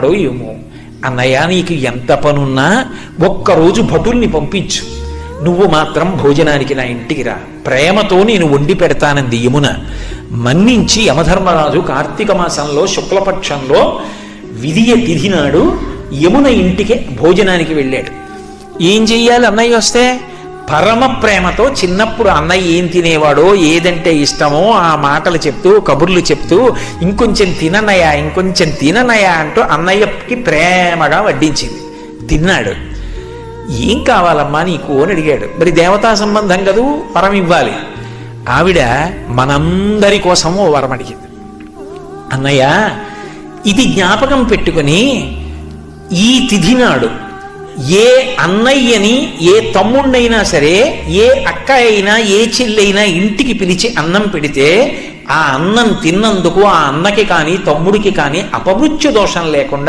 ఏమో, అన్నయ్య నీకు ఎంత పనున్నా ఒక్కరోజు భటుల్ని పంపించు, నువ్వు మాత్రం భోజనానికి నా ఇంటికి రా, ప్రేమతో నేను వండి పెడతానంది యమున. మన్నించి యమధర్మరాజు కార్తీక మాసంలో శుక్లపక్షంలో తిథి నాడు యమున ఇంటికి భోజనానికి వెళ్ళాడు. ఏం చెయ్యాలి అన్నయ్య వస్తే? పరమ ప్రేమతో చిన్నప్పుడు అన్నయ్య ఏం తినేవాడో, ఏదంటే ఇష్టమో ఆ మాటలు చెప్తూ కబుర్లు చెప్తూ ఇంకొంచెం తిననయా ఇంకొంచెం తిననయా అంటూ అన్నయ్యకి ప్రేమగా వడ్డించింది. తిన్నాడు. ఏం కావాలమ్మా నీకు అని అడిగాడు. మరి దేవతా సంబంధం కదూ, వరం ఇవ్వాలి. ఆవిడ మనందరి కోసం ఓ వరం అడిగింది. అన్నయ్య ఇది జ్ఞాపకం పెట్టుకుని ఈ తిథి నాడు ఏ అన్నయ్యని ఏ తమ్ముణ్ణైనా సరే, ఏ అక్క అయినా ఏ చెల్లైనా ఇంటికి పిలిచి అన్నం పెడితే ఆ అన్నం తిన్నందుకు ఆ అన్నకి కానీ తమ్ముడికి కానీ అపమృత్యు దోషం లేకుండా